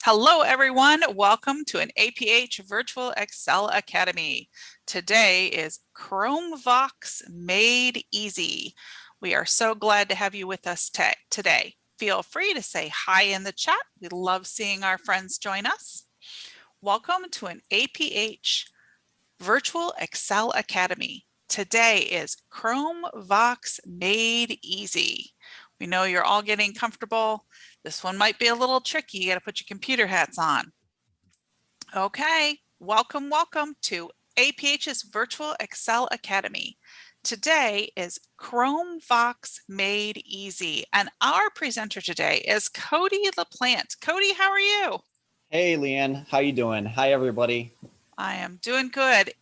Hello, everyone. Welcome to an APH Virtual Excel Academy. Today is Chromevox Made Easy. We are so glad to have you with us today. Feel free to say hi in the chat. We love seeing our friends join us. Welcome to an APH Virtual Excel Academy. Today is Chromevox Made Easy. We know you're all getting comfortable. This one might be a little tricky. You got to put your computer hats on. Okay, welcome to APH's Virtual Excel Academy. Today is Chromevox Made Easy, and our presenter today is Cody Laplante. Cody, how are you? Hey, Leanne, how you doing? Hi, everybody. I am doing good.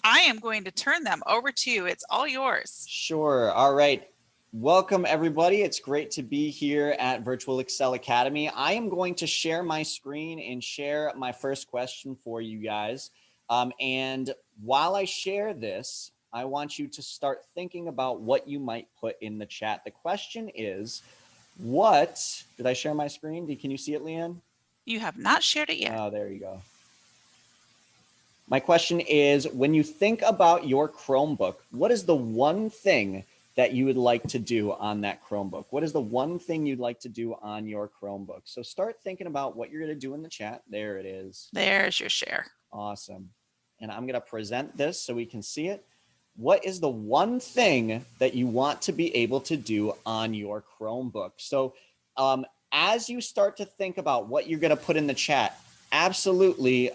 I am going to turn them over to you. It's all yours. Sure. All right. Welcome, everybody. It's great to be here at Virtual Excel Academy. I am going to share my screen and share my first question for you guys. And while I share this, I want you to start thinking about what you might put in the chat. The question is, did I share my screen? Can you see it, Leanne? You have not shared it yet. Oh, there you go. My question is, when you think about your Chromebook, what is the one thing that you would like to do on that Chromebook? What is the one thing you'd like to do on your Chromebook? So start thinking about what you're going to do in the chat. There it is. There's your share. Awesome. And I'm going to present this so we can see it. What is the one thing that you want to be able to do on your Chromebook? So as you start to think about what you're going to put in the chat, absolutely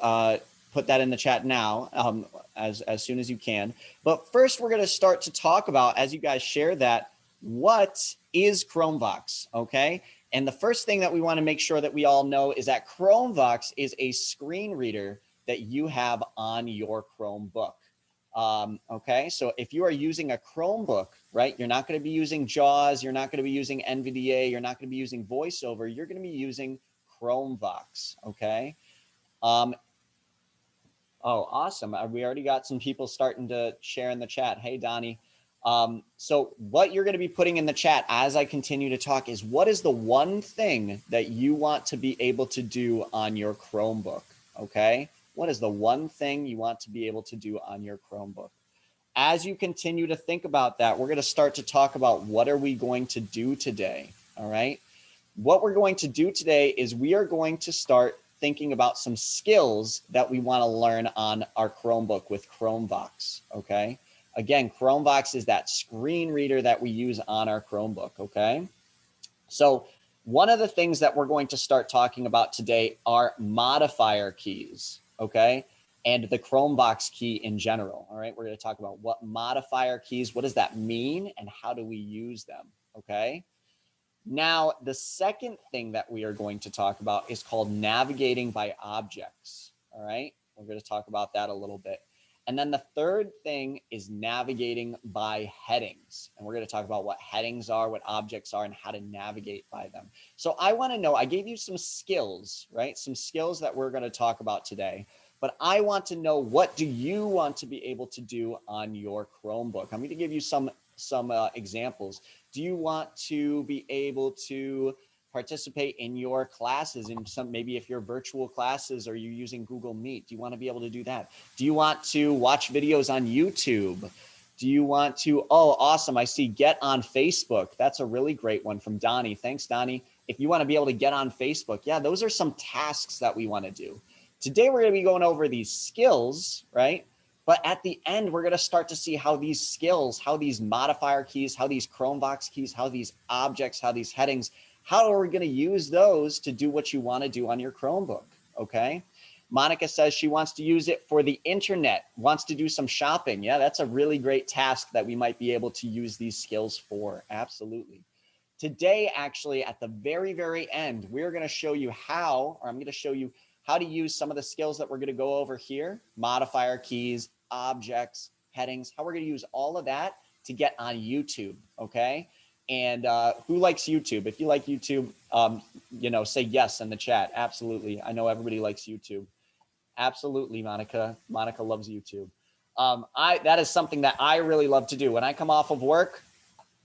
put that in the chat now as soon as you can. But first, we're going to start to talk about, as you guys share that, what is Chromevox, okay? And the first thing that we want to make sure that we all know is that Chromevox is a screen reader that you have on your Chromebook. Okay, so if you are using a Chromebook, right, you're not going to be using JAWS, you're not going to be using NVDA, you're not going to be using VoiceOver, you're going to be using Chromevox, okay? Oh, awesome. We already got some people starting to share in the chat. Hey, Donnie. So what you're going to be putting in the chat as I continue to talk is, what is the one thing that you want to be able to do on your Chromebook? Okay. What is the one thing you want to be able to do on your Chromebook? As you continue to think about that, we're going to start to talk about what are we going to do today. All right. What we're going to do today is we are going to start thinking about some skills that we want to learn on our Chromebook with Chromevox, okay? Again, Chromevox is that screen reader that we use on our Chromebook, okay? So one of the things that we're going to start talking about today are modifier keys, okay? And the Chromevox key in general, all right? We're going to talk about what modifier keys, what does that mean, and how do we use them, okay? Now, the second thing that we are going to talk about is called navigating by objects. All right, we're going to talk about that a little bit. And then the third thing is navigating by headings. And we're going to talk about what headings are, what objects are, and how to navigate by them. So I want to know, I gave you some skills, right? Some skills that we're going to talk about today. But I want to know, what do you want to be able to do on your Chromebook? I'm going to give you some examples. Do you want to be able to participate in your classes in maybe if you're virtual classes or you're using Google Meet? Do you want to be able to do that? Do you want to watch videos on YouTube? Do you want to, oh, awesome. I see get on Facebook. That's a really great one from Donnie. Thanks, Donnie. If you want to be able to get on Facebook, yeah, those are some tasks that we want to do. Today, we're going to be going over these skills, right? But at the end, we're going to start to see how these skills, how these modifier keys, how these Chromevox keys, how these objects, how these headings, how are we going to use those to do what you want to do on your Chromebook, okay? Monica says she wants to use it for the internet, wants to do some shopping. Yeah, that's a really great task that we might be able to use these skills for. Absolutely. Today, actually, at the very, very end, we're going to show you how, or I'm going to show you how to use some of the skills that we're going to go over here, modifier keys, objects, headings, how we're going to use all of that to get on YouTube, okay? And who likes YouTube? If you like YouTube, you know, say yes in the chat. Absolutely. I know everybody likes YouTube. Absolutely, Monica. Monica loves YouTube. That is something that I really love to do. When I come off of work,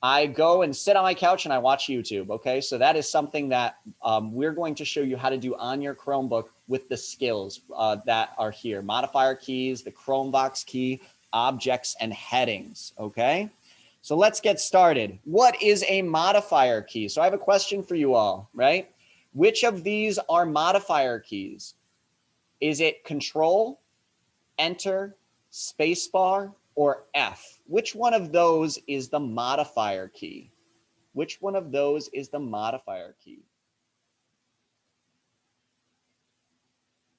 I go and sit on my couch and I watch YouTube. Okay, so that is something that we're going to show you how to do on your Chromebook with the skills that are here. Modifier keys, the Chromevox key, objects, and headings. Okay, so let's get started. What is a modifier key? So I have a question for you all, right? Which of these are modifier keys? Is it Control, Enter, Spacebar, or F? Which one of those is the modifier key? Which one of those is the modifier key?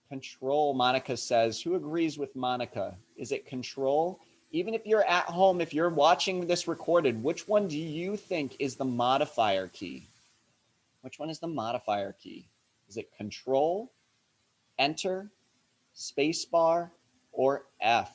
Control, Monica says. Who agrees with Monica? Is it Control? Even if you're at home, if you're watching this recorded, which one do you think is the modifier key? Which one is the modifier key? Is it Control, Enter, Spacebar, or F?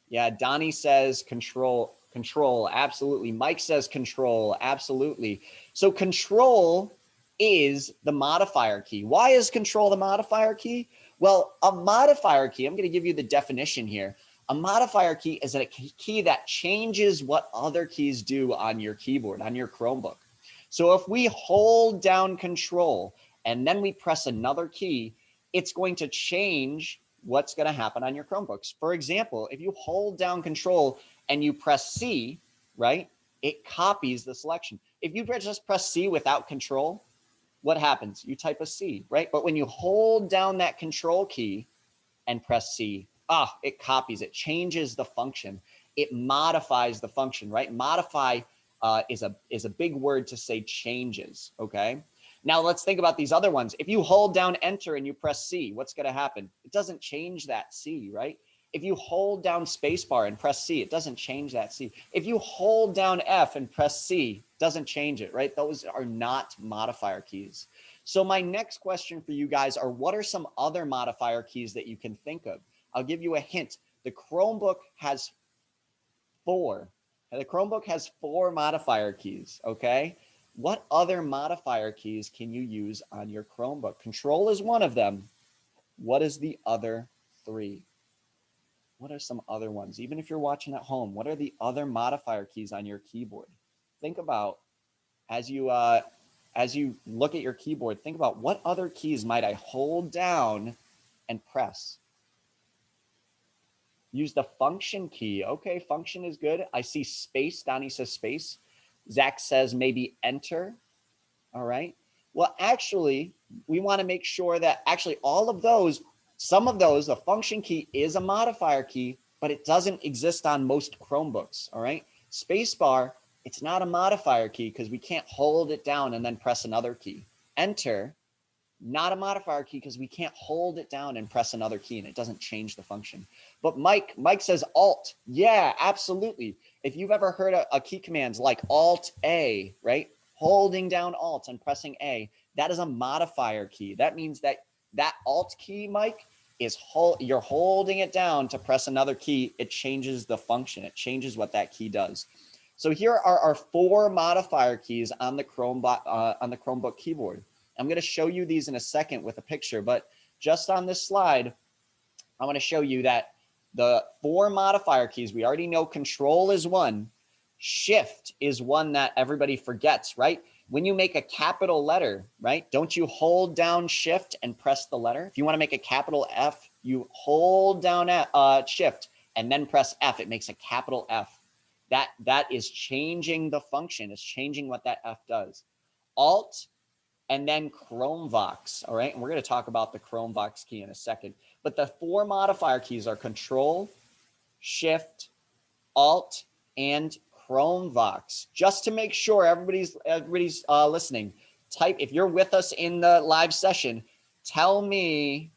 Yeah, Donnie says Control. Control, absolutely. Mike says Control, absolutely. So Control is the modifier key. Why is Control the modifier key? Well, a modifier key, I'm going to give you the definition here. A modifier key is a key that changes what other keys do on your keyboard, on your Chromebook. So if we hold down Control and then we press another key, it's going to change what's going to happen on your Chromebooks. For example, if you hold down Control and you press C, right, it copies the selection. If you just press C without Control, what happens? You type a C, right? But when you hold down that Control key and press C, it copies, it changes the function. It modifies the function, right? Modify is a big word to say changes, okay? Now let's think about these other ones. If you hold down Enter and you press C, what's going to happen? It doesn't change that C, right? If you hold down Spacebar and press C, it doesn't change that C. If you hold down F and press C, it doesn't change it, right? Those are not modifier keys. So my next question for you guys are, what are some other modifier keys that you can think of? I'll give you a hint. The Chromebook has 4. The Chromebook has 4 modifier keys, okay? What other modifier keys can you use on your Chromebook? Control is one of them. What is the other 3? What are some other ones? Even if you're watching at home, what are the other modifier keys on your keyboard? Think about, as you look at your keyboard, think about what other keys might I hold down and press? Use the function key. Okay, function is good. I see space. Donnie says space. Zach says maybe enter. All right. Well, actually, we want to make sure that actually all of those, some of those, the function key is a modifier key, but it doesn't exist on most Chromebooks. All right. Spacebar, it's not a modifier key because we can't hold it down and then press another key. Enter, not a modifier key because we can't hold it down and press another key and it doesn't change the function. But Mike says Alt. Yeah, absolutely. If you've ever heard a key commands like Alt A, right? Holding down Alt and pressing A, that is a modifier key. That means that Alt key, Mike, is you're holding it down to press another key. It changes the function. It changes what that key does. So here are our 4 modifier keys on the Chromebook keyboard. I'm going to show you these in a second with a picture, but just on this slide, I want to show you that the 4 modifier keys, we already know Control is one. Shift is one that everybody forgets, right? When you make a capital letter, right? Don't you hold down Shift and press the letter? If you want to make a capital F, you hold down Shift and then press F. It makes a capital F. That is changing the function. It's changing what that F does. Alt and then Chromevox, all right? And we're going to talk about the Chromevox key in a second. But the 4 modifier keys are Control, Shift, Alt, and Chromevox. Just to make sure everybody's listening, type, if you're with us in the live session, tell me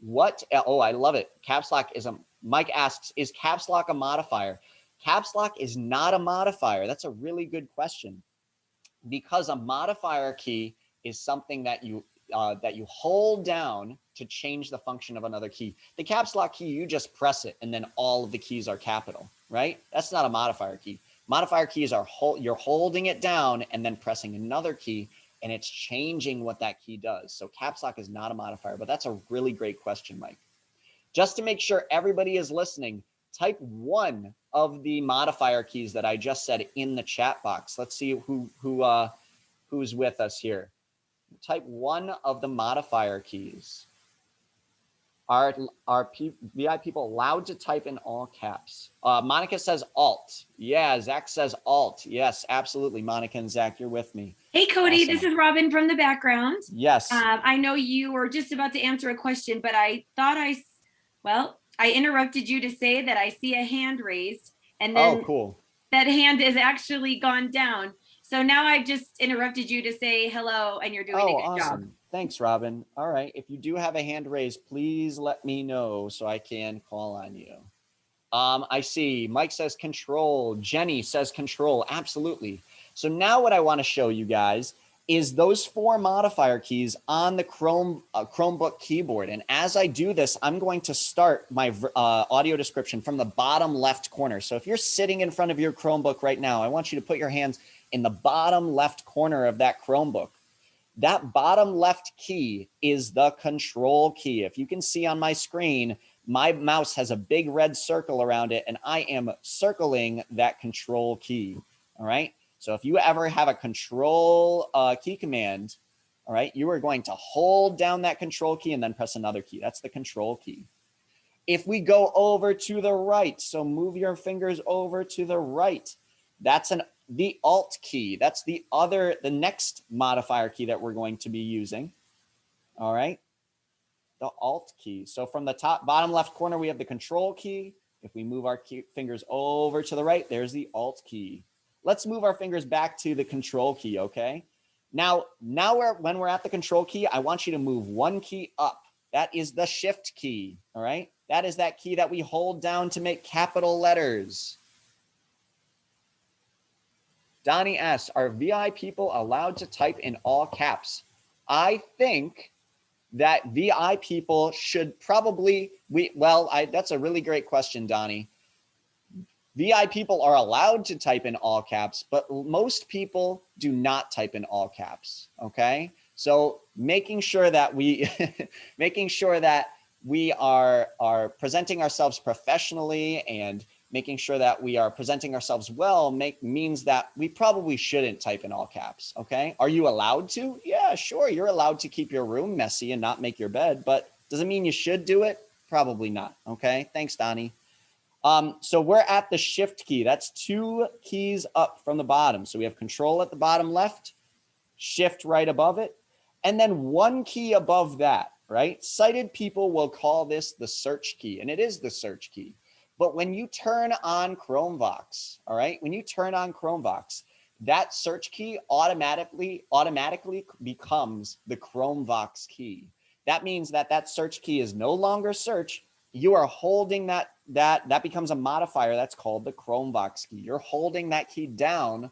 what, oh, I love it. Caps Lock Mike asks, is Caps Lock a modifier? Caps Lock is not a modifier. That's a really good question, because a modifier key is something that you hold down to change the function of another key. The Caps Lock key, you just press it and then all of the keys are capital, right? That's not a modifier key. Modifier keys are you're holding it down and then pressing another key and it's changing what that key does. So Caps Lock is not a modifier, but that's a really great question, Mike. Just to make sure everybody is listening, type one of the modifier keys that I just said in the chat box. Let's see who's with us here. Type one of the modifier keys. Are VI people allowed to type in all caps? Monica says Alt. Yeah, Zach says Alt. Yes, absolutely. Monica and Zach, you're with me. Hey, Cody, Awesome. This is Robin from the background. Yes. I know you were just about to answer a question, but I thought I interrupted you to say that I see a hand raised, and then cool. That hand is actually gone down. So now I've just interrupted you to say hello, and you're doing a good awesome. job. Thanks, Robin. All right. If you do have a hand raised, please let me know so I can call on you. I see Mike says control. Jenny says control. Absolutely. So now what I want to show you guys is those 4 modifier keys on the Chromebook keyboard. And as I do this, I'm going to start my audio description from the bottom left corner. So if you're sitting in front of your Chromebook right now, I want you to put your hands in the bottom left corner of that Chromebook. That bottom left key is the control key. If you can see on my screen, my mouse has a big red circle around it, and I am circling that control key. All right. So if you ever have a control key command, all right, you are going to hold down that control key and then press another key. That's the control key. If we go over to the right, so move your fingers over to the right, that's the Alt key. That's the next modifier key that we're going to be using. All right. The Alt key. So from the bottom left corner, we have the control key. If we move our fingers over to the right, there's the Alt key. Let's move our fingers back to the control key, okay? Now when we're at the control key, I want you to move one key up. That is the Shift key, all right? That is that key that we hold down to make capital letters. Donnie S., are VI people allowed to type in all caps? I think that VI people should probably, that's a really great question, Donnie. VI people are allowed to type in all caps, but most people do not type in all caps, okay? So making sure that we are presenting ourselves professionally and making sure that we are presenting ourselves well means that we probably shouldn't type in all caps, okay? Are you allowed to? Yeah, sure, you're allowed to keep your room messy and not make your bed, but does it mean you should do it? Probably not, okay? Thanks, Donnie. So we're at the Shift key. That's 2 keys up from the bottom. So we have Control at the bottom left, Shift right above it, and then 1 key above that, right? Sighted people will call this the search key, and it is the search key. But when you turn on Chromevox, all right, when you turn on Chromevox, that search key automatically becomes the Chromevox key. That means that search key is no longer search. You are holding that becomes a modifier that's called the Chromevox key. You're holding that key down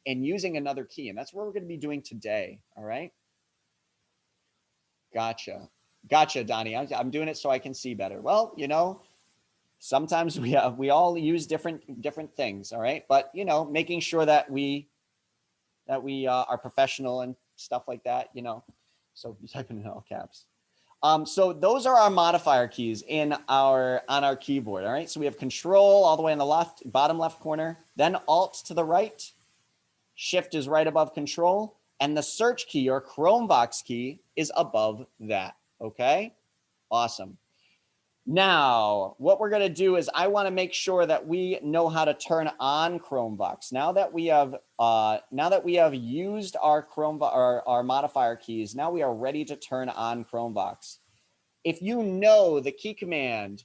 and using another key, and that's what we're going to be doing today. All right. Gotcha, Donnie. I'm doing it so I can see better. Well, you know, sometimes we all use different things. All right, but you know, making sure that we are professional and stuff like that. You know, so you type in all caps. So those are our modifier keys on our keyboard. All right. So we have Control all the way in the bottom left corner, then Alt to the right, Shift is right above Control, and the search key or Chromevox key is above that. Okay. Awesome. Now, what we're going to do is I want to make sure that we know how to turn on Chromevox. Now that we have used our modifier keys, now we are ready to turn on Chromevox. If you know the key command,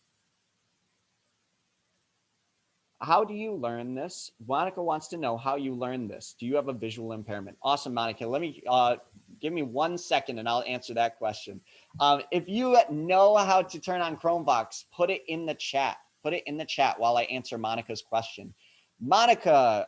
how do you learn this? Monica wants to know how you learn this. Do you have a visual impairment? Awesome, Monica. Let me give me 1 second and I'll answer that question. If you know how to turn on Chromevox, put it in the chat. Put it in the chat while I answer Monica's question. Monica,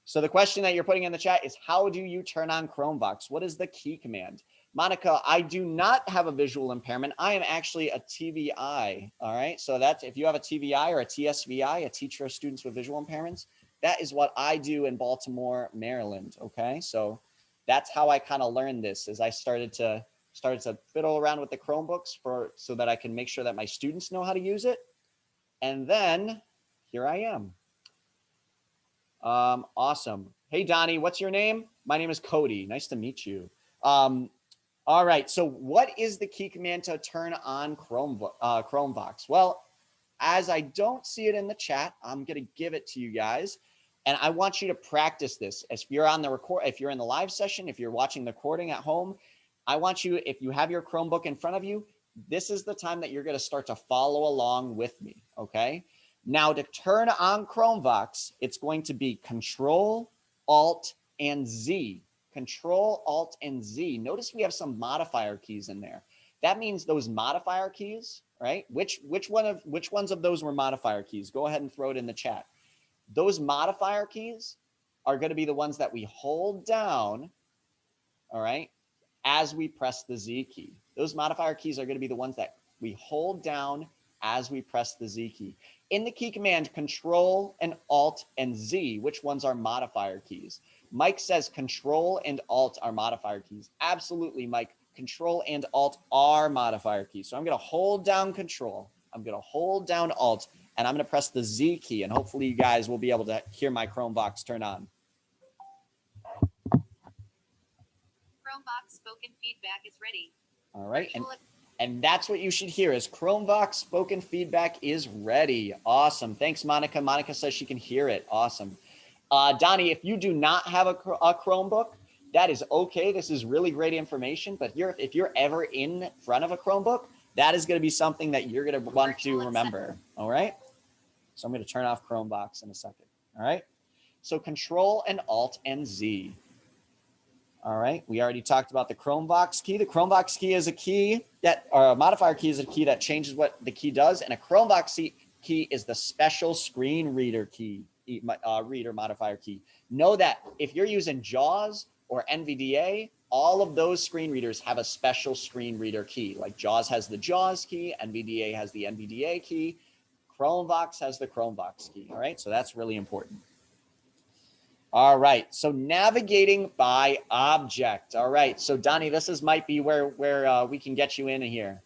so the question that you're putting in the chat is, how do you turn on Chromevox? What is the key command? Monica, I do not have a visual impairment. I am actually a TVI. All right. So that's, if you have a TVI or a TSVI, a teacher of students with visual impairments, that is what I do in Baltimore, Maryland. Okay. So that's how I kind of learned this, is I started to fiddle around with the Chromebooks so that I can make sure that my students know how to use it. And then here I am. Awesome. Hey, Donnie, what's your name? My name is Cody. Nice to meet you. All right. So what is the key command to turn on Chromevox? Well, as I don't see it in the chat, I'm going to give it to you guys. And I want you to practice this. If you're on the if you're in the live session, if you're watching the recording at home, I want you, if you have your Chromebook in front of you, this is the time that you're going to start to follow along with me. Okay. Now to turn on Chromevox, it's going to be Control, Alt, and Z. Control, Alt, and Z. Notice we have some modifier keys in there. That means those modifier keys, right? Which ones of those were modifier keys? Go ahead and throw it in the chat. Those modifier keys are going to be the ones that we hold down, all right, as we press the Z key. Those modifier keys are going to be the ones that we hold down as we press the Z key. In the key command, Control and Alt and Z, which ones are modifier keys? Mike says Control and Alt are modifier keys. Absolutely, Mike. Control and Alt are modifier keys. So I'm going to hold down Control. I'm going to hold down Alt, and I'm going to press the Z key, and hopefully you guys will be able to hear my Chromebox turn on. Chromebox spoken feedback is ready. All right. And that's what you should hear is Chromevox spoken feedback is ready. Awesome. Thanks, Monica. Monica says she can hear it. Awesome. Donnie, if you do not have a Chromebook, that is okay. This is really great information. But if you're ever in front of a Chromebook, that is going to be something that you're going to want to remember. All right. So I'm going to turn off Chromebox in a second. All right. So Control and Alt and Z. All right, we already talked about the Chromevox key. The Chromevox key is a key that, or a modifier key is a key that changes what the key does, and a Chromevox key is the special screen reader key, reader modifier key. Know that if you're using JAWS or NVDA, all of those screen readers have a special screen reader key. Like JAWS has the JAWS key, NVDA has the NVDA key, Chromevox has the Chromevox key. All right, so that's really important. All right, so navigating by object. All right, so Donnie, this might be where we can get you in here.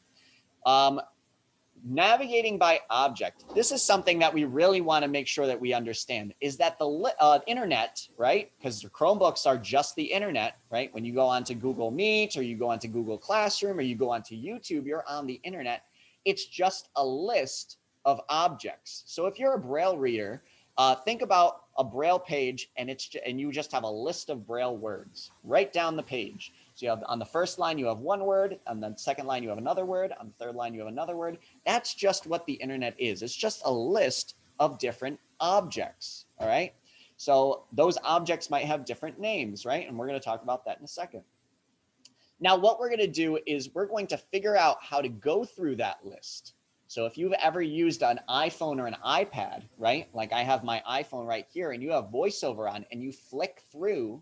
Navigating by object. This is something that we really want to make sure that we understand is that the internet, right? Because the Chromebooks are just the internet, right? When you go onto Google Meet or you go onto Google Classroom or you go onto YouTube, you're on the internet. It's just a list of objects. So if you're a Braille reader, think about a Braille page and you just have a list of Braille words right down the page. So you have on the first line, you have one word. On the second line, you have another word. On the third line, you have another word. That's just what the internet is. It's just a list of different objects. All right. So those objects might have different names, right? And we're going to talk about that in a second. Now, what we're going to do is we're going to figure out how to go through that list. So if you've ever used an iPhone or an iPad, right? Like I have my iPhone right here and you have VoiceOver on and you flick through,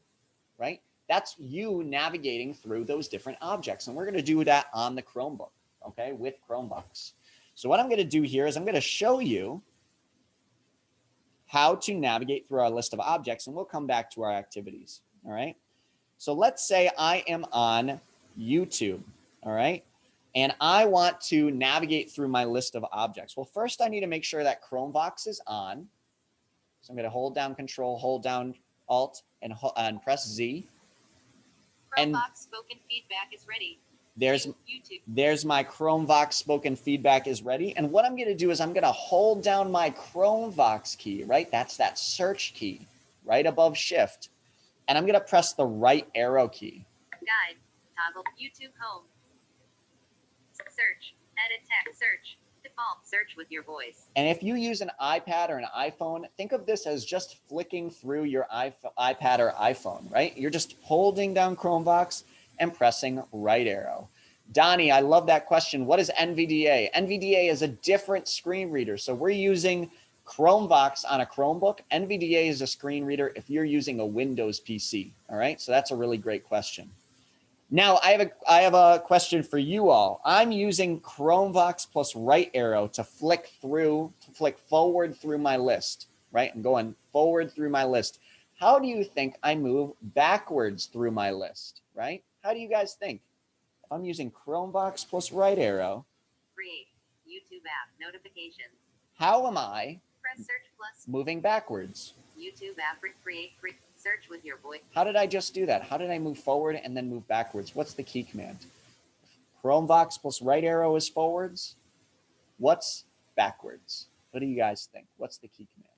right? That's you navigating through those different objects. And we're going to do that on the Chromebook, okay, with Chromebox. So what I'm going to do here is I'm going to show you how to navigate through our list of objects, and we'll come back to our activities, all right? So let's say I am on YouTube, all right? And I want to navigate through my list of objects. Well, first I need to make sure that Chromevox is on. So I'm going to hold down Control, hold down Alt, and press Z. Chromevox spoken feedback is ready. There's my Chromevox spoken feedback is ready. And what I'm going to do is I'm going to hold down my Chromevox key, right? That's that search key right above Shift. And I'm going to press the right arrow key. Guide, toggle, YouTube home. Search, edit text, search, default search with your voice. And if you use an iPad or an iPhone, think of this as just flicking through your iPad or iPhone, right? You're just holding down Chromevox and pressing right arrow. Donnie, I love that question. What is NVDA? NVDA is a different screen reader. So we're using Chromevox on a Chromebook. NVDA is a screen reader if you're using a Windows PC. All right, so that's a really great question. Now I have a question for you all. I'm using Chromevox plus right arrow to flick forward through my list, right? I'm going forward through my list. How do you think I move backwards through my list, right? How do you guys think? If I'm using Chromevox plus right arrow. Create YouTube app notifications. How am I Press search plus. moving backwards? YouTube app create search with your voice. How did I just do that? How did I move forward and then move backwards? What's the key command? Chromevox plus right arrow is forwards. What's backwards? What do you guys think? What's the key command?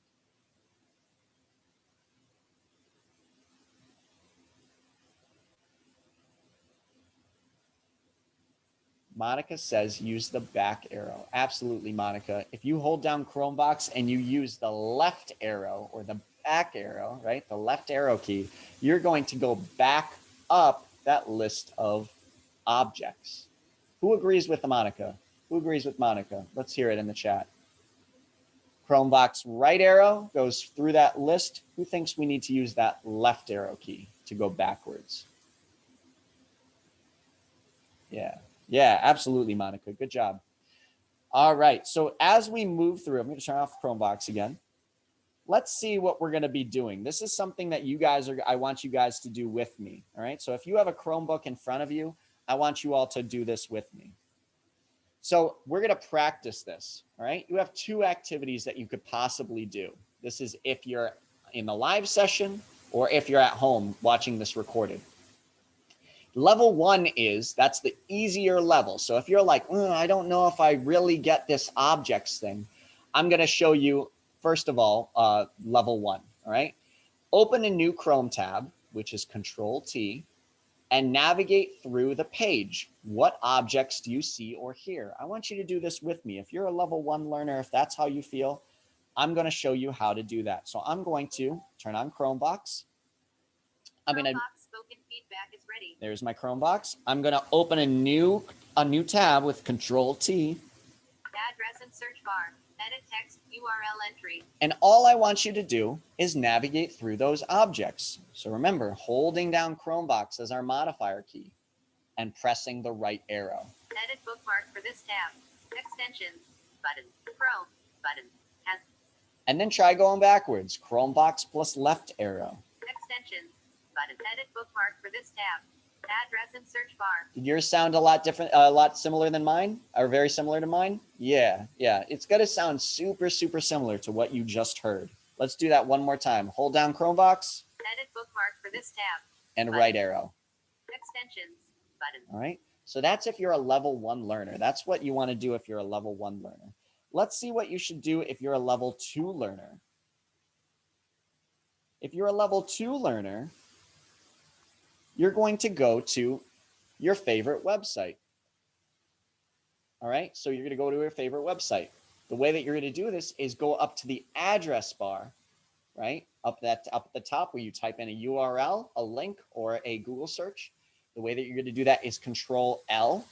Monica says use the back arrow. Absolutely, Monica. If you hold down Chromevox and you use the left arrow or the back arrow, right, the left arrow key, you're going to go back up that list of objects. Who agrees with Monica? Who agrees with Monica? Let's hear it in the chat. Chromevox right arrow goes through that list. Who thinks we need to use that left arrow key to go backwards? Yeah, absolutely, Monica. Good job. All right, so as we move through, I'm going to turn off Chromevox again. Let's see what we're going to be doing. This is something that I want you guys to do with me. All right, so if you have a Chromebook in front of you, I want you all to do this with me. So we're going to practice this. All right, you have two activities that you could possibly do. This is if you're in the live session or if you're at home watching this recorded. Level 1 that's the easier level. So if you're like, I don't know if I really get this objects thing, I'm going to show you, first of all, level 1. All right. Open a new Chrome tab, which is Control-T, and navigate through the page. What objects do you see or hear? I want you to do this with me. If you're a level 1 learner, if that's how you feel, I'm going to show you how to do that. So I'm going to turn on Chromevox. Spoken feedback is ready. There's my Chromebox. I'm going to open a new tab with Control-T. Address and search bar. Edit text URL entry. And all I want you to do is navigate through those objects. So remember, holding down Chromevox as our modifier key and pressing the right arrow. Edit bookmark for this tab. Extensions. Button. Chrome. Button. And then try going backwards. Chromevox plus left arrow. Extensions. Button. Edit bookmark for this tab. Address and search bar. Did yours sound a lot similar than mine? Or very similar to mine? Yeah. It's going to sound super similar to what you just heard. Let's do that one more time. Hold down Chromevox. Edit bookmark for this tab. And button. Right arrow. Extensions. Button. All right. So that's if you're a level 1 learner. That's what you want to do if you're a level 1 learner. Let's see what you should do if you're a level 2 learner. If you're a level 2 learner, you're going to go to your favorite website. All right, so you're going to go to your favorite website. The way that you're going to do this is go up to the address bar, right? Up at the top where you type in a URL, a link, or a Google search. The way that you're going to do that is Control-L.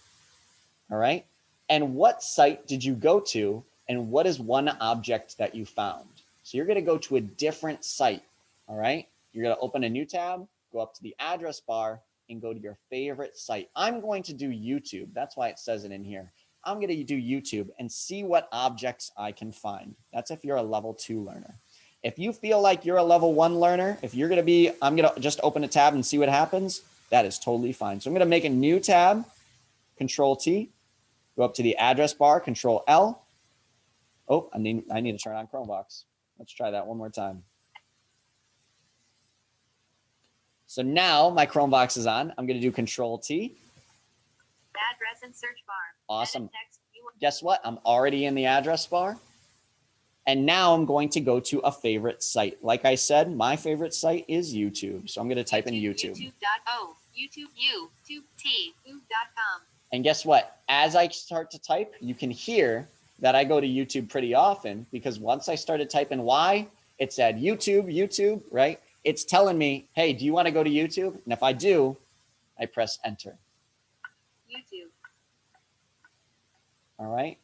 All right, and what site did you go to, and what is one object that you found? So you're going to go to a different site. All right, you're going to open a new tab, go up to the address bar, and go to your favorite site. I'm going to do YouTube. That's why it says it in here. I'm going to do YouTube and see what objects I can find. That's if you're a level 2 learner. If you feel like you're a level 1 learner, if you're going to be, I'm going to just open a tab and see what happens, that is totally fine. So I'm going to make a new tab, Control-T, go up to the address bar, Control-L. Oh, I need to turn on Chromevox. Let's try that one more time. So now my Chromevox is on. I'm going to do Control-T. Address and search bar. Awesome. Text, Guess what? I'm already in the address bar. And now I'm going to go to a favorite site. Like I said, my favorite site is YouTube. So I'm going to type in YouTube. YouTube.o. YouTube.com. And guess what? As I start to type, you can hear that I go to YouTube pretty often because once I started typing Y, it said YouTube, right? It's telling me, hey, do you want to go to YouTube? And if I do, I press enter. YouTube. All right.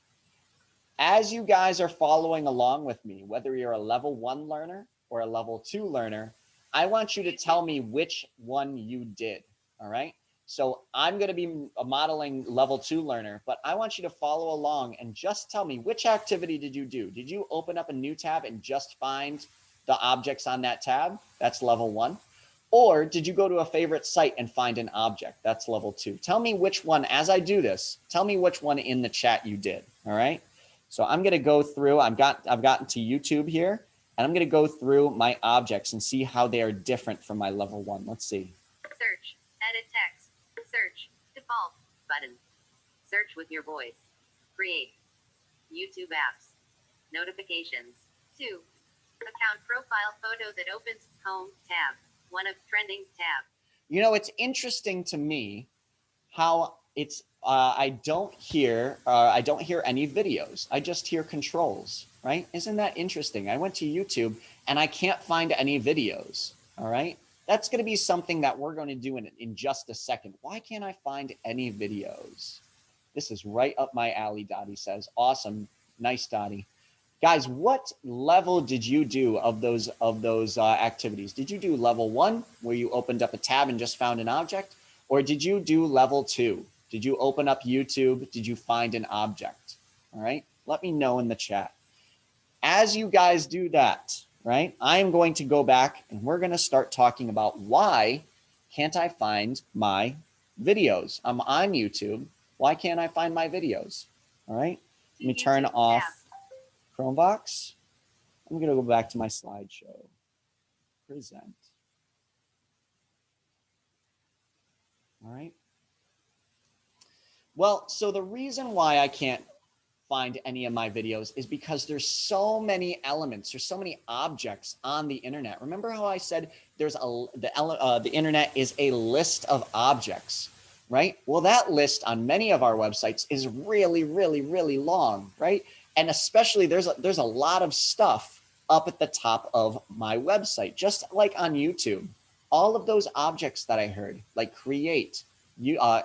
As you guys are following along with me, whether you're a level 1 learner or a level 2 learner, I want you to tell me which one you did. All right. So I'm going to be modeling level 2 learner, but I want you to follow along and just tell me which activity did you do? Did you open up a new tab and just find the objects on that tab? That's level 1. Or did you go to a favorite site and find an object? That's level 2. Tell me which one, as I do this, tell me which one in the chat you did. All right. So I'm going to go through, I've gotten to YouTube here, and I'm going to go through my objects and see how they are different from my level 1. Let's see. Search. Edit text. Search. Default. Button. Search with your voice. Create. YouTube apps. Notifications. 2. Account profile photo that opens. Home tab. 1 of trending tab. You know, it's interesting to me how it's I don't hear any videos. I just hear controls, right? Isn't that interesting? I went to YouTube and I can't find any videos. All right, that's going to be something that we're going to do in just a second. Why can't I find any videos? This is right up my alley, Dottie says. Awesome, nice, Dottie. Guys, what level did you do of those activities? Did you do level 1, where you opened up a tab and just found an object? Or did you do level 2? Did you open up YouTube? Did you find an object? All right, let me know in the chat. As you guys do that, right, I am going to go back and we're going to start talking about why can't I find my videos? I'm on YouTube. Why can't I find my videos? All right, let me turn off Chromevox. I'm going to go back to my slideshow. Present. All right. Well, so the reason why I can't find any of my videos is because there's so many elements, there's so many objects on the internet. Remember how I said the internet is a list of objects, right? Well, that list on many of our websites is really, really, really long, right? And especially there's a lot of stuff up at the top of my website, just like on YouTube. All of those objects that I heard, like create,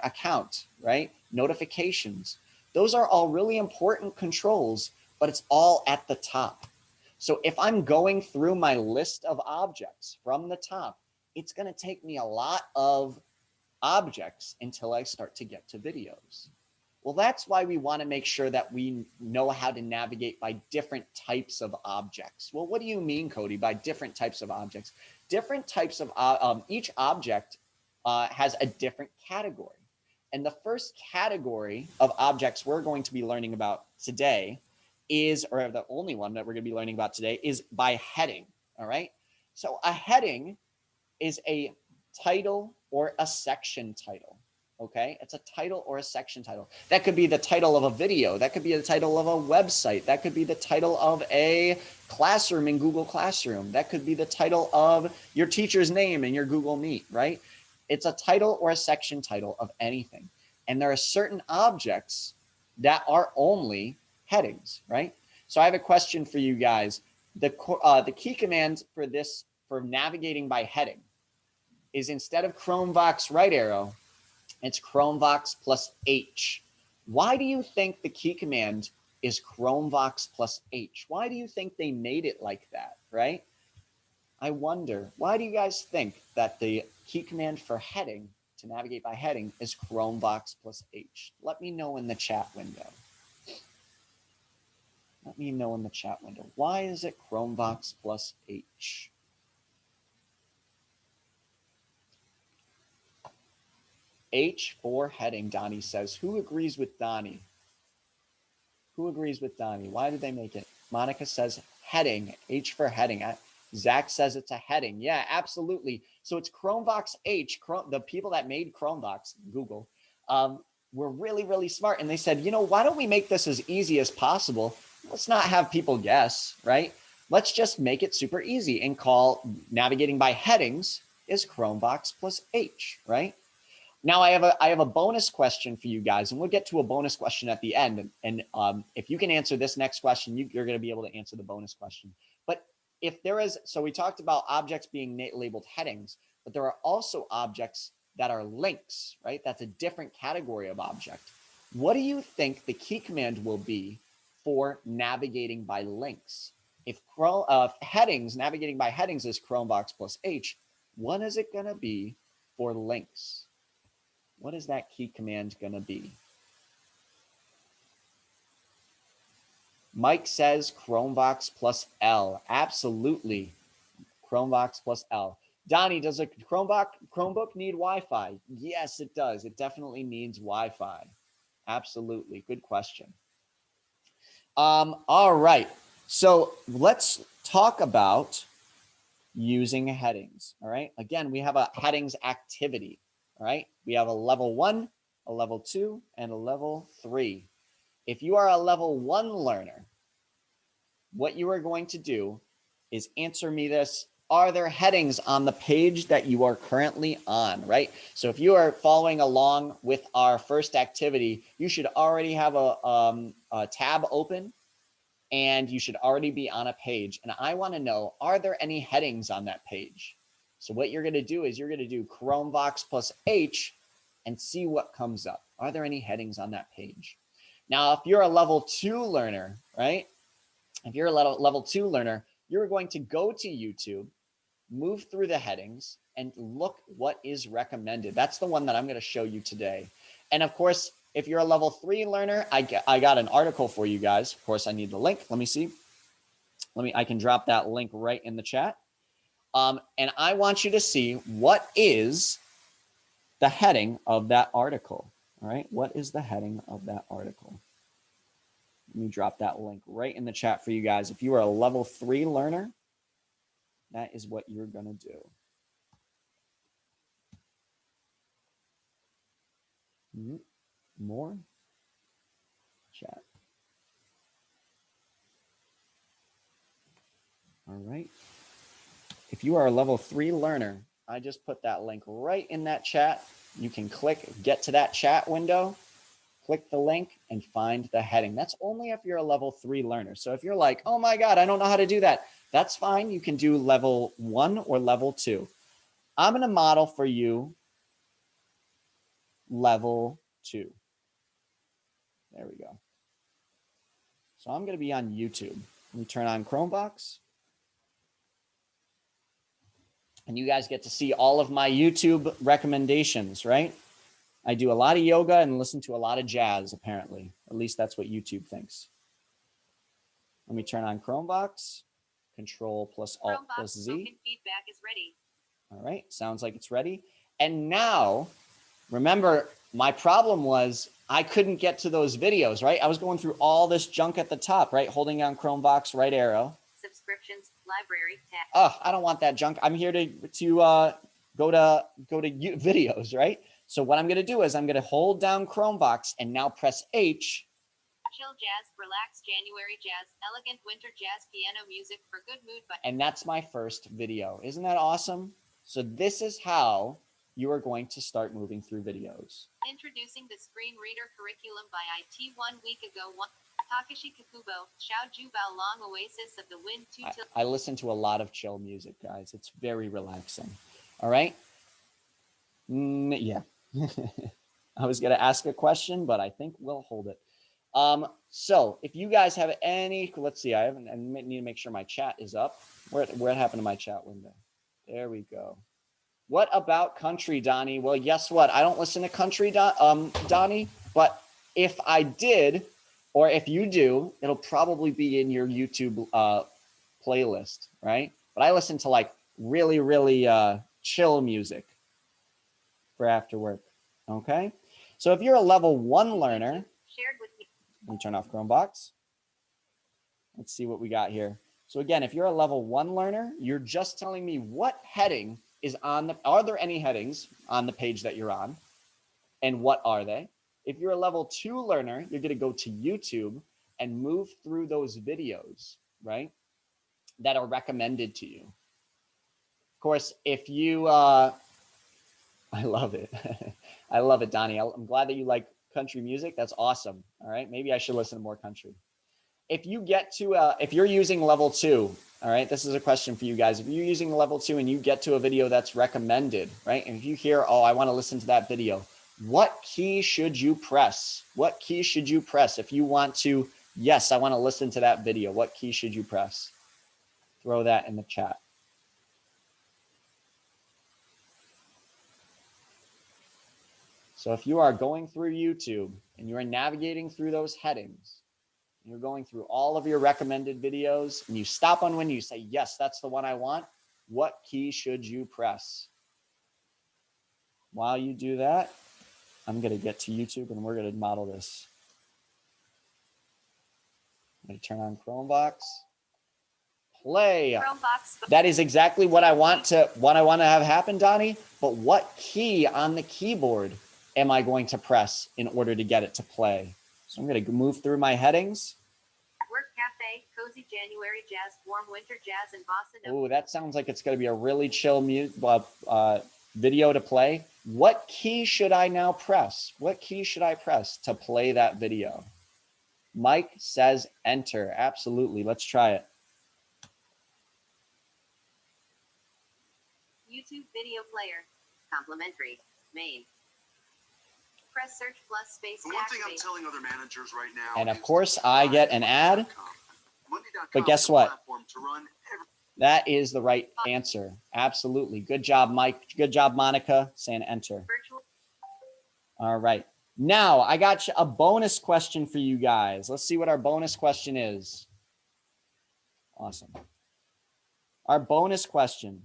account, right? Notifications. Those are all really important controls, but it's all at the top. So if I'm going through my list of objects from the top, it's going to take me a lot of objects until I start to get to videos. Well, that's why we want to make sure that we know how to navigate by different types of objects. Well, what do you mean, Cody, by different types of objects? Different types of each object has a different category. And the first category of objects we're going to be learning about today is, or the only one that we're going to be learning about today, is by heading. All right. So a heading is a title or a section title. Okay, it's a title or a section title. That could be the title of a video. That could be the title of a website. That could be the title of a classroom in Google Classroom. That could be the title of your teacher's name in your Google Meet, right? It's a title or a section title of anything. And there are certain objects that are only headings, right? So I have a question for you guys. The key command for this, for navigating by heading, is instead of Chromevox right arrow, it's Chromevox plus H. Why do you think the key command is Chromevox plus H? Why do you think they made it like that, right? I wonder, why do you guys think that the key command for heading, to navigate by heading, is Chromevox plus H? Let me know in the chat window. Let me know in the chat window. Why is it Chromevox plus H? H for heading, Donnie says. Who agrees with Donnie? Who agrees with Donnie? Why did they make it? Monica says heading, H for heading. Zach says it's a heading. Yeah, absolutely. So it's Chromevox H. The people that made Chromevox, Google, were really, really smart. And they said, you know, why don't we make this as easy as possible? Let's not have people guess, right? Let's just make it super easy and call navigating by headings is Chromevox plus H, right? Now I have a bonus question for you guys, and we'll get to a bonus question at the end. And if you can answer this next question, you're going to be able to answer the bonus question. But if there is, so we talked about objects being labeled headings, but there are also objects that are links, right? That's a different category of object. What do you think the key command will be for navigating by links? If headings, navigating by headings is Chromevox plus H, what is it going to be for links? What is that key command going to be? Mike says Chromevox plus L. Absolutely. Chromevox plus L. Donnie, does a Chromebook need Wi-Fi? Yes, it does. It definitely needs Wi-Fi. Absolutely. Good question. All right. So let's talk about using headings. All right. Again, we have a headings activity. All right. We have a level 1, a level 2, and a level 3. If you are a level 1 learner, what you are going to do is answer me this. Are there headings on the page that you are currently on, right? So if you are following along with our first activity, you should already have a tab open and you should already be on a page. And I want to know, are there any headings on that page? So what you're going to do is you're going to do Chromevox+H and see what comes up. Are there any headings on that page? Now, if you're a level 2 learner, right? If you're a level 2 learner, you're going to go to YouTube, move through the headings, and look what is recommended. That's the one that I'm going to show you today. And of course, if you're a level 3 learner, I got an article for you guys. Of course, I need the link. Let me see. I can drop that link right in the chat. And I want you to see what is the heading of that article. All right. What is the heading of that article? Let me drop that link right in the chat for you guys. If you are a level 3 learner, that is what you're going to do. More chat. All right. If you are a level 3 learner, I just put that link right in that chat. You can click, get to that chat window, click the link, and find the heading. That's only if you're a level 3 learner. So if you're like, oh my God, I don't know how to do that, that's fine. You can do level 1 or level 2. I'm going to model for you level 2. There we go. So I'm going to be on YouTube. Let me turn on Chromevox. And you guys get to see all of my YouTube recommendations, right? I do a lot of yoga and listen to a lot of jazz, apparently. At least that's what YouTube thinks. Let me turn on Chromevox. Control plus Alt plus Z. Feedback is ready. All right, sounds like it's ready. And now, remember, my problem was I couldn't get to those videos, right? I was going through all this junk at the top, right? Holding down Chromevox, right arrow. Subscriptions, library, tab. Oh, I don't want that junk. I'm here to go to videos, right? So what I'm going to do is I'm going to hold down Chromevox and now press H. Chill jazz, relax January jazz, elegant winter jazz piano music for good mood. And that's my first video. Isn't that awesome? So this is how you are going to start moving through videos. Introducing the screen reader curriculum by IT 1 week ago. Takashi Kakubo, Xiao Jubao Long Oasis of the Wind 2 till. I listen to a lot of chill music, guys. It's very relaxing. All right? Yeah. I was going to ask a question, but I think we'll hold it. So if you guys have any, let's see, I need to make sure my chat is up. Where happened to my chat window? There we go. What about country, Donnie? Well, guess what? I don't listen to country, Donnie, but if I did, or if you do, it'll probably be in your YouTube playlist, right? But I listen to like really, really chill music for after work, okay? So if you're a level 1 learner, Shared with me. let me turn off Chromebox. Let's see what we got here. So again, if you're a level 1 learner, you're just telling me what heading is on the, are there any headings on the page that you're on? And what are they? If you're a level 2 learner, you're going to go to YouTube and move through those videos, right? That are recommended to you. Of course, if you, I love it. I love it, Donnie. I'm glad that you like country music. That's awesome. All right. Maybe I should listen to more country. If you get to, if you're using level 2, all right, this is a question for you guys. If you're using level 2 and you get to a video that's recommended, right? And if you hear, oh, I want to listen to that video, what key should you press? What key should you press? If you want to, yes, I want to listen to that video. What key should you press? Throw that in the chat. So if you are going through YouTube and you are navigating through those headings, you're going through all of your recommended videos and you stop on one, you say, yes, that's the one I want. What key should you press? While you do that, I'm going to get to YouTube and we're going to model this. I'm going to turn on Chromevox. Play. Chromebox. That is exactly what I want to have happen, Donnie. But what key on the keyboard am I going to press in order to get it to play? So I'm going to move through my headings. Work cafe, cozy January jazz, warm winter jazz, and bossa nova. Oh, that sounds like it's going to be a really chill video to play. What key should I now press? What key should I press to play that video? Mike says enter. Absolutely. Let's try it. YouTube video player. Complimentary. Main. Press search plus space. The one thing I'm telling other managers right now. And of course, I get an ad. But guess what? That is the right answer. Absolutely. Good job, Mike. Good job, Monica, saying enter. Virtual. All right. Now, I got a bonus question for you guys. Let's see what our bonus question is. Awesome. Our bonus question.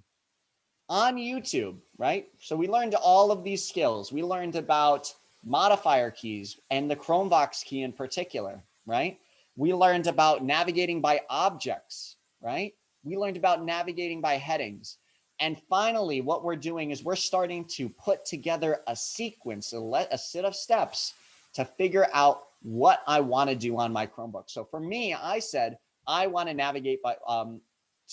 On YouTube, right? So we learned all of these skills. We learned about modifier keys and the Chromevox key in particular, right? We learned about navigating by objects, right? We learned about navigating by headings. And finally, what we're doing is we're starting to put together a sequence, a set of steps to figure out what I want to do on my Chromebook. So for me, I said, I want to navigate by,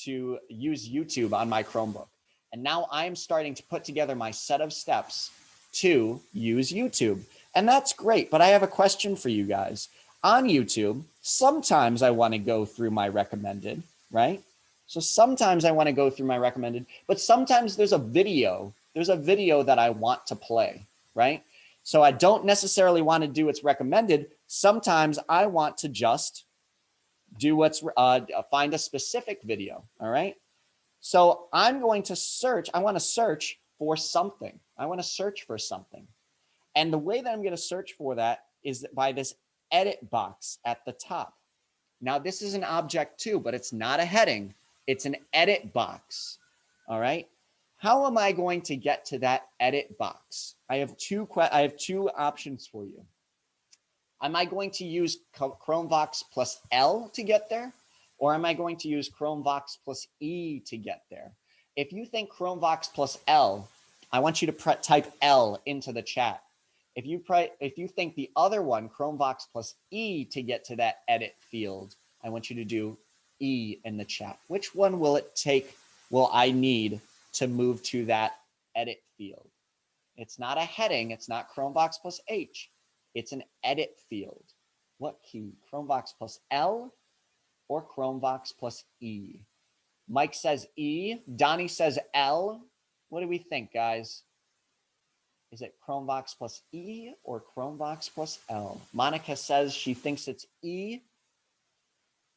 to use YouTube on my Chromebook. And now I'm starting to put together my set of steps to use YouTube. And that's great, but I have a question for you guys. On YouTube, sometimes I want to go through my recommended, right? So sometimes I want to go through my recommended, but sometimes there's a video that I want to play, right? So I don't necessarily want to do what's recommended. Sometimes I want to just do what's, find a specific video, all right? So I'm going to search, I want to search for something. I want to search for something. And the way that I'm going to search for that is by this edit box at the top. Now this is an object too, but it's not a heading. It's an edit box. All right. How am I going to get to that edit box? I have two options for you. Am I going to use Chromevox plus L to get there? Or am I going to use Chromevox plus E to get there? If you think Chromevox plus L, I want you to type L into the chat. If you think the other one, Chromevox plus E to get to that edit field, I want you to do E in the chat. Which one will I need to move to that edit field? It's not a heading. It's not Chromevox plus H. It's an edit field. What key? Chromevox plus L or Chromevox plus E? Mike says E. Donnie says L. What do we think, guys? Is it Chromevox plus E or Chromevox plus L? Monica says she thinks it's E.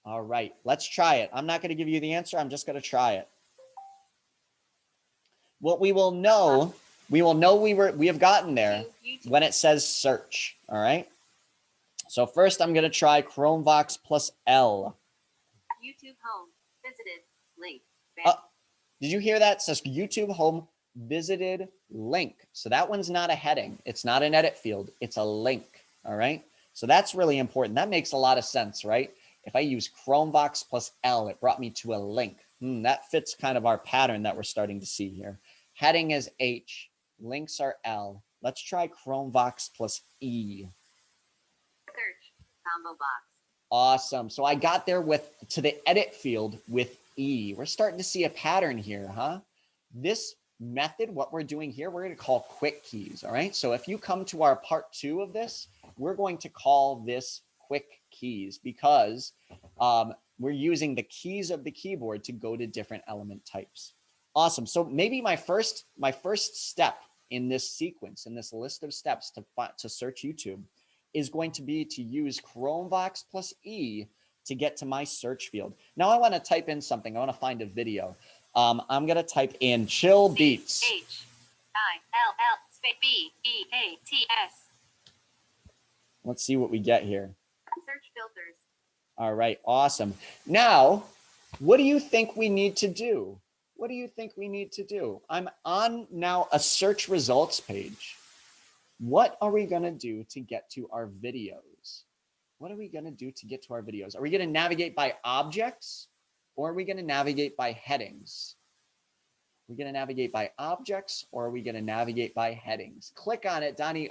All right, let's try it. I'm not going to give you the answer. I'm just going to try it. What we will know we have gotten there when it says search. All right. So first I'm going to try Chromevox plus L. YouTube home visited link. Did you hear that? It says YouTube home visited link. So that one's not a heading. It's not an edit field. It's a link. All right. So that's really important. That makes a lot of sense, right? If I use Chromevox plus L, it brought me to a link. That fits kind of our pattern that we're starting to see here. Heading is H, links are L. Let's try Chromevox plus E. Search combo box. Awesome. So I got there to the edit field with E. We're starting to see a pattern here, huh? This method, what we're doing here, we're going to call quick keys. All right. So if you come to our part 2 of this, we're going to call this quick keys because we're using the keys of the keyboard to go to different element types. Awesome. So maybe my first step in this sequence, in this list of steps to search YouTube, is going to be to use Chromevox plus E to get to my search field. Now I want to type in something. I want to find a video. I'm going to type in chill beats. H-I-L-L-B-E-A-T-S. Let's see what we get here. Search filters. All right. Awesome. Now, what do you think we need to do? What do you think we need to do? I'm on now a search results page. What are we going to do to get to our videos? What are we going to do to get to our videos? Are we going to navigate by objects or are we going to navigate by headings? We're going to navigate by objects or are we going to navigate by headings? Click on it, Donnie.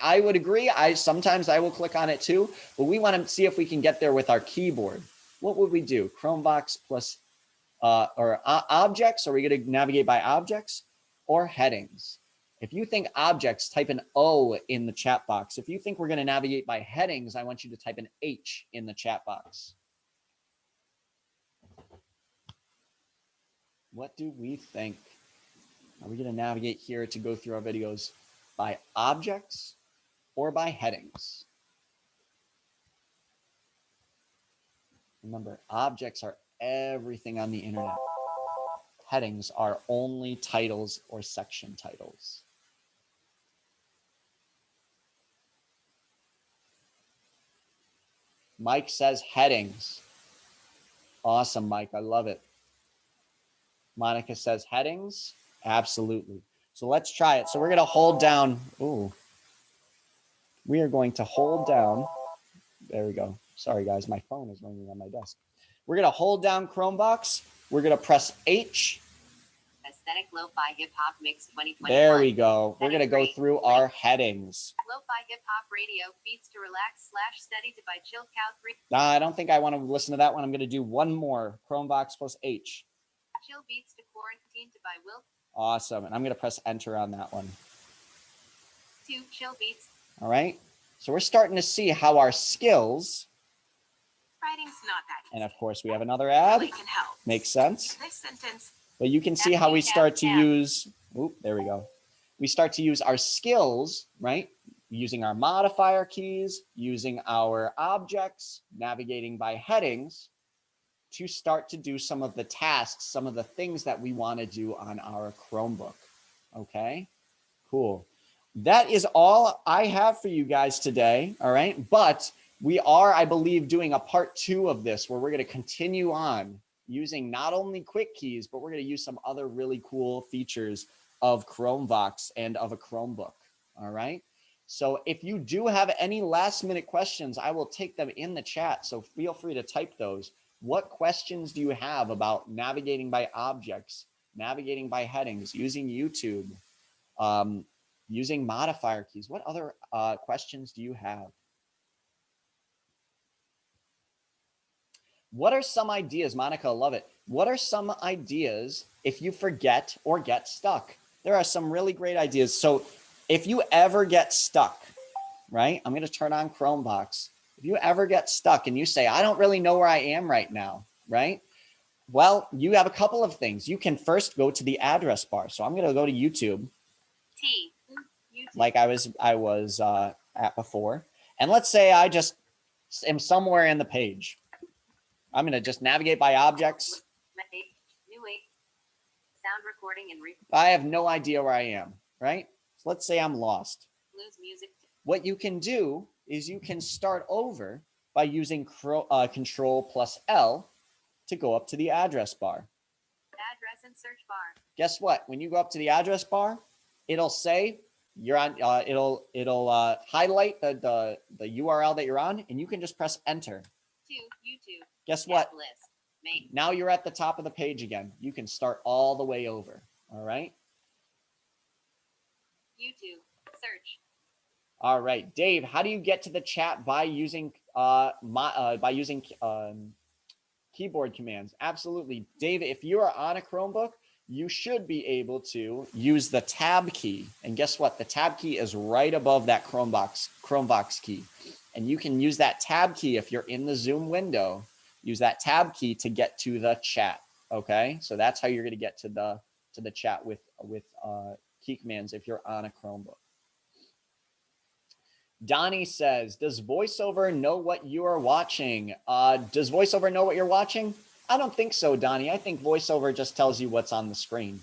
I would agree. Sometimes I will click on it too, but we want to see if we can get there with our keyboard. What would we do? Chromevox plus objects. Are we going to navigate by objects or headings? If you think objects, type an O in the chat box. If you think we're going to navigate by headings, I want you to type an H in the chat box. What do we think? Are we going to navigate here to go through our videos by objects or by headings? Remember, objects are everything on the internet. Headings are only titles or section titles. Mike says headings. Awesome, Mike. I love it. Monica says headings. Absolutely. So let's try it. So we're going to hold down. Ooh. We are going to hold down. There we go. Sorry, guys. My phone is ringing on my desk. We're going to hold down Chromebox. We're going to press H. Aesthetic Lo-Fi Hip Hop Mix 2021. There we go. We're going to go through our headings. Lo-Fi Hip Hop Radio, beats to relax / study to by chill cow 3. I don't think I want to listen to that one. I'm going to do one more. Chromebox plus H. Chill beats to quarantine to by Will. Awesome. And I'm going to press enter on that one. 2 chill beats. All right. So we're starting to see how our skills. Writing's not that easy. And of course, we have another ad. Really can help. Makes sense. This sentence. But you can see how we start to use, there we go. We start to use our skills, right? Using our modifier keys, using our objects, navigating by headings to start to do some of the tasks, some of the things that we want to do on our Chromebook. Okay, cool. That is all I have for you guys today. All right. But we are, I believe, doing a part 2 of this where we're going to continue on using not only quick keys, but we're going to use some other really cool features of Chromevox and of a Chromebook. All right. So if you do have any last minute questions, I will take them in the chat. So feel free to type those. What questions do you have about navigating by objects, navigating by headings, using YouTube, using modifier keys? What other questions do you have? What are some ideas, Monica, love it. What are some ideas if you forget or get stuck? There are some really great ideas. So if you ever get stuck, right? I'm going to turn on Chromevox. If you ever get stuck and you say, I don't really know where I am right now, right? Well, you have a couple of things. You can first go to the address bar. So I'm going to go to YouTube. Like I was at before. And let's say I just am somewhere in the page. I'm going to just navigate by objects. Sound recording and I have no idea where I am, right? So let's say I'm lost. lose music. What you can do is you can start over by using Control plus L to go up to the address bar. Address and search bar. Guess what? When you go up to the address bar, it'll say you're on. It'll highlight the URL that you're on, and you can just press enter. To YouTube. Guess what? List. Main. Now you're at the top of the page again. You can start all the way over. All right. YouTube. Search. All right, Dave. How do you get to the chat by using keyboard commands? Absolutely, Dave. If you are on a Chromebook, you should be able to use the tab key. And guess what? The tab key is right above that Chromevox key. And you can use that tab key if you're in the Zoom window. Use that tab key to get to the chat. Okay, so that's how you're going to get to the chat with key commands if you're on a Chromebook. Donnie says, does VoiceOver know what you are watching? Does VoiceOver know what you're watching? I don't think so, Donnie. I think VoiceOver just tells you what's on the screen.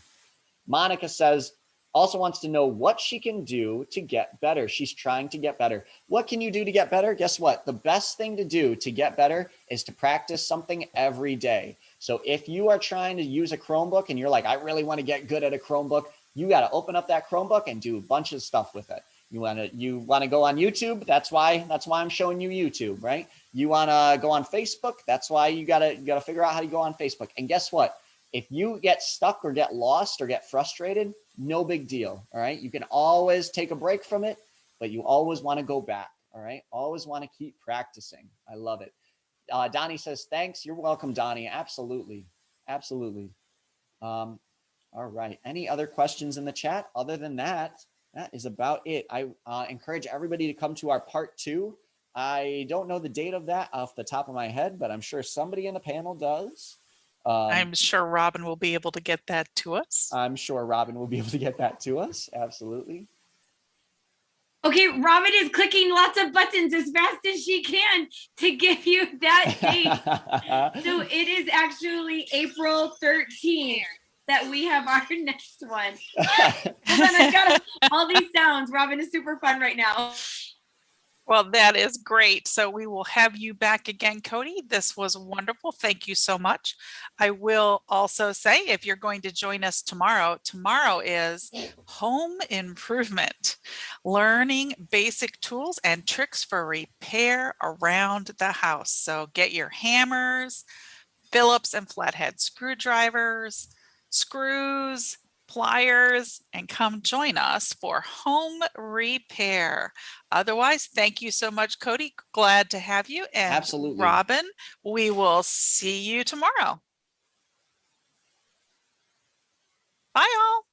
Monica says, also wants to know what she can do to get better. She's trying to get better. What can you do to get better? Guess what? The best thing to do to get better is to practice something every day. So if you are trying to use a Chromebook and you're like, I really want to get good at a Chromebook, you got to open up that Chromebook and do a bunch of stuff with it. You want to go on YouTube? That's why I'm showing you YouTube, right? You want to go on Facebook? That's why you gotta figure out how to go on Facebook. And guess what? If you get stuck or get lost or get frustrated, no big deal. All right. You can always take a break from it, but you always want to go back. All right. Always want to keep practicing. I love it. Donnie says, thanks. You're welcome, Donnie. Absolutely. Absolutely. All right. Any other questions in the chat? Other than that, that is about it. I encourage everybody to come to our part 2. I don't know the date of that off the top of my head, but I'm sure somebody in the panel does. I'm sure Robin will be able to get that to us. I'm sure Robin will be able to get that to us. Absolutely. Okay, Robin is clicking lots of buttons as fast as she can to give you that date. So it is actually April 13th that we have our next one. Hold on, I've got all these sounds. Robin is super fun right now. Well, that is great. So we will have you back again, Cody. This was wonderful. Thank you so much. I will also say, if you're going to join us tomorrow, tomorrow is home improvement, learning basic tools and tricks for repair around the house. So get your hammers, Phillips and flathead screwdrivers, screws, pliers, and come join us for home repair. Otherwise, thank you so much, Cody. Glad to have you. And Absolutely. Robin, we will see you tomorrow. Bye all.